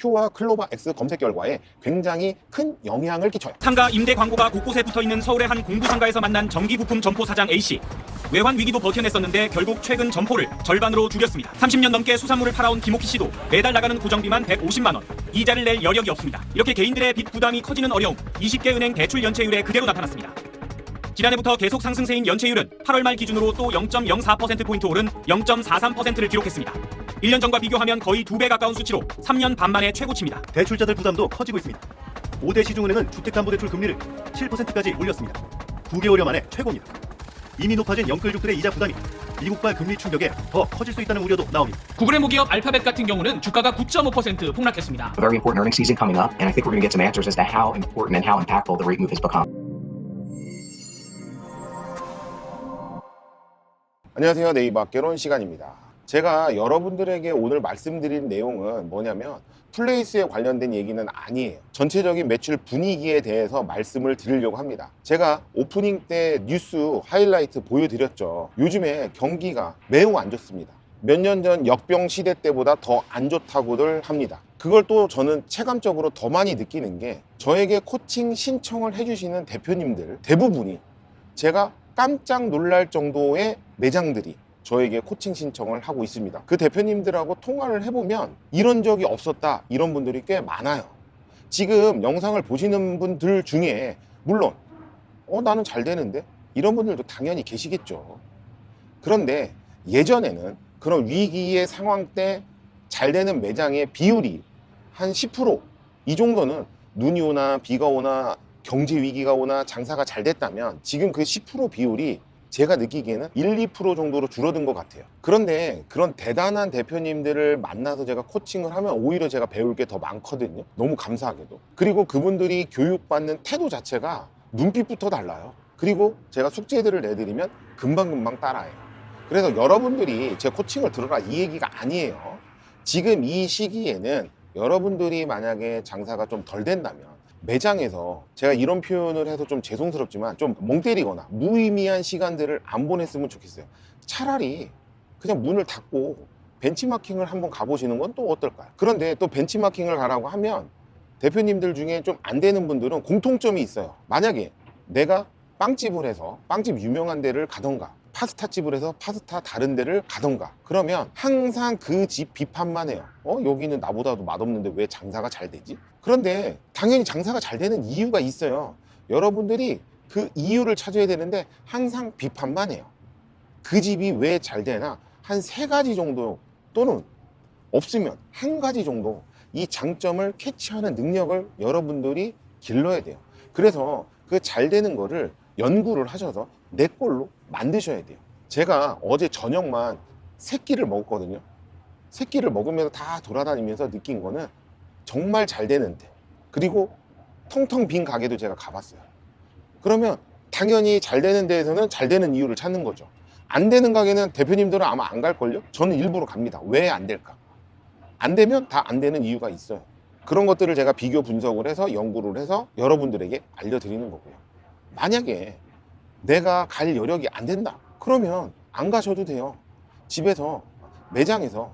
Q와 클로바 X 검색 결과에 굉장히 큰 영향을 끼쳐요. 상가 임대 광고가 곳곳에 붙어있는 서울의 한 공구 상가에서 만난 전기부품 점포 사장 A씨. 외환 위기도 버텨냈었는데 결국 최근 점포를 절반으로 줄였습니다. 30년 넘게 수산물을 팔아온 김옥희 씨도 매달 나가는 고정비만 150만 원. 이자를 낼 여력이 없습니다. 이렇게 개인들의 빚 부담이 커지는 어려움, 20개 은행 대출 연체율에 그대로 나타났습니다. 지난해부터 계속 상승세인 연체율은 8월 말 기준으로 또 0.04%포인트 오른 0.43%를 기록했습니다. 1년 전과 비교하면 거의 2배 가까운 수치로 3년 반 만에 최고치입니다. 대출자들 부담도 커지고 있습니다. 5대 시중은행은 주택담보대출 금리를 7%까지 올렸습니다. 9개월여 만에 최고입니다. 이미 높아진 영끌족들의 이자 부담이 미국발 금리 충격에 더 커질 수 있다는 우려도 나옵니다. 구글의 모기업 알파벳 같은 경우는 주가가 9.5% 폭락했습니다. A very important earnings season coming up, and I think we're going to get some answers as to how important and how impactful the rate move has become. 안녕하세요. 네이버 개론 시간입니다. 제가 여러분들에게 오늘 말씀드릴 내용은 뭐냐면 플레이스에 관련된 얘기는 아니에요. 전체적인 매출 분위기에 대해서 말씀을 드리려고 합니다. 제가 오프닝 때 뉴스 하이라이트 보여드렸죠. 요즘에 경기가 매우 안 좋습니다. 몇 년 전 역병 시대 때보다 더 안 좋다고들 합니다. 그걸 또 저는 체감적으로 더 많이 느끼는 게 저에게 코칭 신청을 해주시는 대표님들 대부분이 제가 깜짝 놀랄 정도의 매장들이 저에게 코칭 신청을 하고 있습니다. 그 대표님들하고 통화를 해보면 이런 적이 없었다 이런 분들이 꽤 많아요. 지금 영상을 보시는 분들 중에 물론 나는 잘 되는데 이런 분들도 당연히 계시겠죠. 그런데 예전에는 그런 위기의 상황 때 잘 되는 매장의 비율이 한 10% 이 정도는 눈이 오나 비가 오나 경제 위기가 오나 장사가 잘 됐다면 지금 그 10% 비율이 제가 느끼기에는 1, 2% 정도로 줄어든 것 같아요. 그런데 그런 대단한 대표님들을 만나서 제가 코칭을 하면 오히려 제가 배울 게 더 많거든요. 너무 감사하게도. 그리고 그분들이 교육받는 태도 자체가 눈빛부터 달라요. 그리고 제가 숙제들을 내드리면 금방금방 따라해요. 그래서 여러분들이 제 코칭을 들어라 이 얘기가 아니에요. 지금 이 시기에는 여러분들이 만약에 장사가 좀 덜 된다면 매장에서 제가 이런 표현을 해서 좀 죄송스럽지만 좀 멍 때리거나 무의미한 시간들을 안 보냈으면 좋겠어요. 차라리 그냥 문을 닫고 벤치마킹을 한번 가보시는 건 또 어떨까요? 그런데 또 벤치마킹을 가라고 하면 대표님들 중에 좀 안 되는 분들은 공통점이 있어요. 만약에 내가 빵집을 해서 빵집 유명한 데를 가던가 파스타집을 해서 파스타 다른 데를 가던가 그러면 항상 그 집 비판만 해요. 여기는 나보다도 맛없는데 왜 장사가 잘 되지? 그런데 당연히 장사가 잘 되는 이유가 있어요. 여러분들이 그 이유를 찾아야 되는데 항상 비판만 해요. 그 집이 왜 잘 되나 한 3가지 정도 또는 없으면 1가지 정도 이 장점을 캐치하는 능력을 여러분들이 길러야 돼요. 그래서 그 잘 되는 거를 연구를 하셔서 내 걸로 만드셔야 돼요. 제가 어제 저녁만 3끼를 먹었거든요. 3끼를 먹으면서 다 돌아다니면서 느낀 거는 정말 잘 되는데 그리고 텅텅 빈 가게도 제가 가봤어요. 그러면 당연히 잘 되는 데에서는 잘 되는 이유를 찾는 거죠. 안 되는 가게는 대표님들은 아마 안 갈걸요? 저는 일부러 갑니다. 왜 안 될까? 안 되면 다 안 되는 이유가 있어요. 그런 것들을 제가 비교 분석을 해서 연구를 해서 여러분들에게 알려드리는 거고요. 만약에 내가 갈 여력이 안 된다 그러면 안 가셔도 돼요. 집에서 매장에서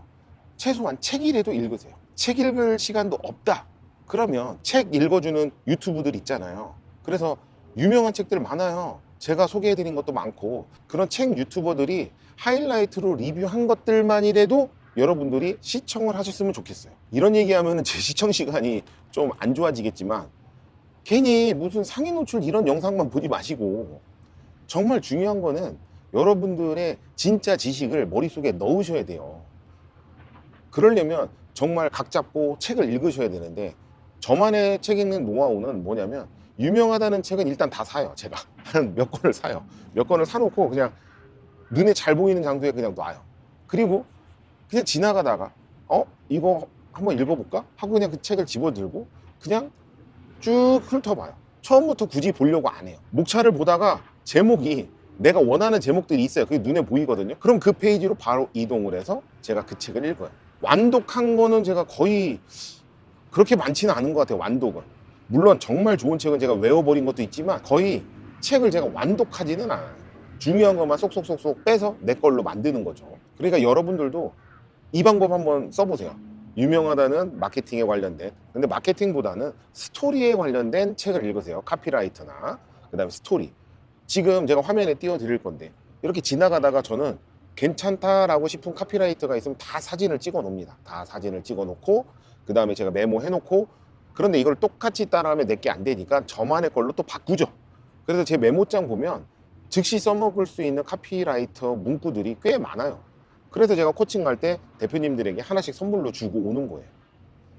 최소한 책이라도 읽으세요. 책 읽을 시간도 없다 그러면 책 읽어주는 유튜브들 있잖아요. 그래서 유명한 책들 많아요. 제가 소개해드린 것도 많고 그런 책 유튜버들이 하이라이트로 리뷰한 것들만이라도 여러분들이 시청을 하셨으면 좋겠어요. 이런 얘기하면 제 시청 시간이 좀 안 좋아지겠지만 괜히 무슨 상위 노출 이런 영상만 보지 마시고 정말 중요한 거는 여러분들의 진짜 지식을 머릿속에 넣으셔야 돼요. 그러려면 정말 각 잡고 책을 읽으셔야 되는데 저만의 책 읽는 노하우는 뭐냐면 유명하다는 책은 일단 다 사요. 제가 한 몇 권을 사요. 몇 권을 사놓고 그냥 눈에 잘 보이는 장소에 그냥 놔요. 그리고 그냥 지나가다가 이거 한번 읽어볼까? 하고 그냥 그 책을 집어들고 그냥 쭉 훑어봐요. 처음부터 굳이 보려고 안 해요. 목차를 보다가 제목이 내가 원하는 제목들이 있어요. 그게 눈에 보이거든요. 그럼 그 페이지로 바로 이동을 해서 제가 그 책을 읽어요. 완독한 거는 제가 거의 그렇게 많지는 않은 것 같아요. 완독은 물론 정말 좋은 책은 제가 외워버린 것도 있지만 거의 책을 제가 완독하지는 않아요. 중요한 것만 쏙쏙쏙쏙 빼서 내 걸로 만드는 거죠. 그러니까 여러분들도 이 방법 한번 써보세요. 유명하다는 마케팅에 관련된, 근데 마케팅보다는 스토리에 관련된 책을 읽으세요. 카피라이터나 그다음에 스토리. 지금 제가 화면에 띄워드릴 건데 이렇게 지나가다가 저는 괜찮다라고 싶은 카피라이터가 있으면 다 사진을 찍어 놓습니다. 다 사진을 찍어 놓고 그 다음에 제가 메모해 놓고, 그런데 이걸 똑같이 따라하면 내게 안 되니까 저만의 걸로 또 바꾸죠. 그래서 제 메모장 보면 즉시 써먹을 수 있는 카피라이터 문구들이 꽤 많아요. 그래서 제가 코칭 갈 때 대표님들에게 하나씩 선물로 주고 오는 거예요.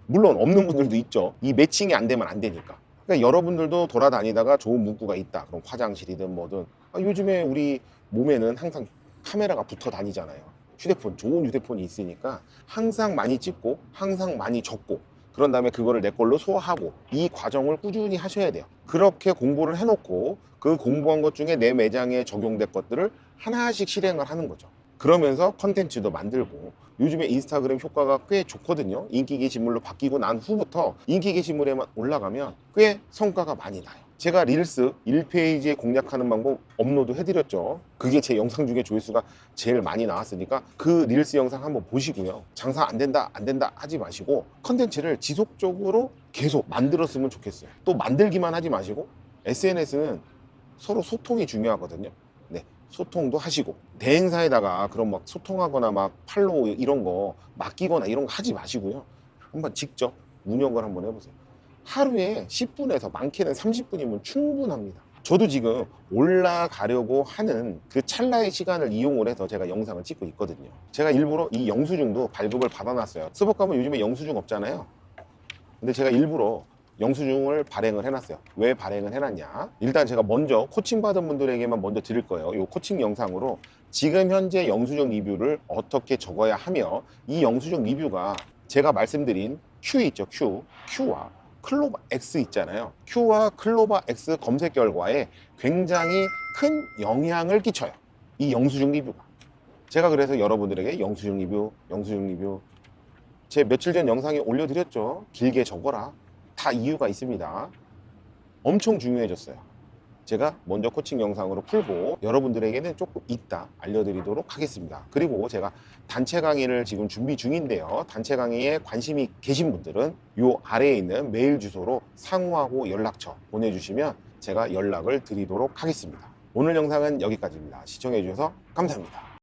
물론 없는 분들도 있죠. 이 매칭이 안 되면 안 되니까. 그러니까 여러분들도 돌아다니다가 좋은 문구가 있다. 그럼 화장실이든 뭐든, 요즘에 우리 몸에는 항상 카메라가 붙어 다니잖아요. 휴대폰, 좋은 휴대폰이 있으니까 항상 많이 찍고 항상 많이 적고, 그런 다음에 그거를 내 걸로 소화하고, 이 과정을 꾸준히 하셔야 돼요. 그렇게 공부를 해놓고 그 공부한 것 중에 내 매장에 적용될 것들을 하나씩 실행을 하는 거죠. 그러면서 컨텐츠도 만들고, 요즘에 인스타그램 효과가 꽤 좋거든요. 인기 게시물로 바뀌고 난 후부터 인기 게시물에만 올라가면 꽤 성과가 많이 나요. 제가 릴스 1페이지에 공략하는 방법 업로드 해드렸죠. 그게 제 영상 중에 조회수가 제일 많이 나왔으니까 그 릴스 영상 한번 보시고요. 장사 안 된다 하지 마시고 컨텐츠를 지속적으로 계속 만들었으면 좋겠어요. 또 만들기만 하지 마시고, SNS는 서로 소통이 중요하거든요. 네, 소통도 하시고, 대행사에다가 그런 막 소통하거나 막 팔로우 이런 거 맡기거나 이런 거 하지 마시고요. 한번 직접 운영을 한번 해보세요. 하루에 10분에서 많게는 30분이면 충분합니다. 저도 지금 올라가려고 하는 그 찰나의 시간을 이용을 해서 제가 영상을 찍고 있거든요. 제가 일부러 이 영수증도 발급을 받아놨어요. 스벅 가면 요즘에 영수증 없잖아요. 근데 제가 일부러 영수증을 발행을 해놨어요. 왜 발행을 해놨냐? 일단 제가 먼저 코칭 받은 분들에게만 먼저 드릴 거예요. 이 코칭 영상으로 지금 현재 영수증 리뷰를 어떻게 적어야 하며, 이 영수증 리뷰가 제가 말씀드린 Q 있죠. Q와 클로바 X 있잖아요. Q와 클로바 X 검색 결과에 굉장히 큰 영향을 끼쳐요. 이 영수증 리뷰가. 제가 그래서 여러분들에게 영수증 리뷰 제 며칠 전 영상에 올려드렸죠. 길게 적어라. 다 이유가 있습니다. 엄청 중요해졌어요. 제가 먼저 코칭 영상으로 풀고 여러분들에게는 조금 이따 알려드리도록 하겠습니다. 그리고 제가 단체 강의를 지금 준비 중인데요. 단체 강의에 관심이 계신 분들은 이 아래에 있는 메일 주소로 상호하고 연락처 보내주시면 제가 연락을 드리도록 하겠습니다. 오늘 영상은 여기까지입니다. 시청해 주셔서 감사합니다.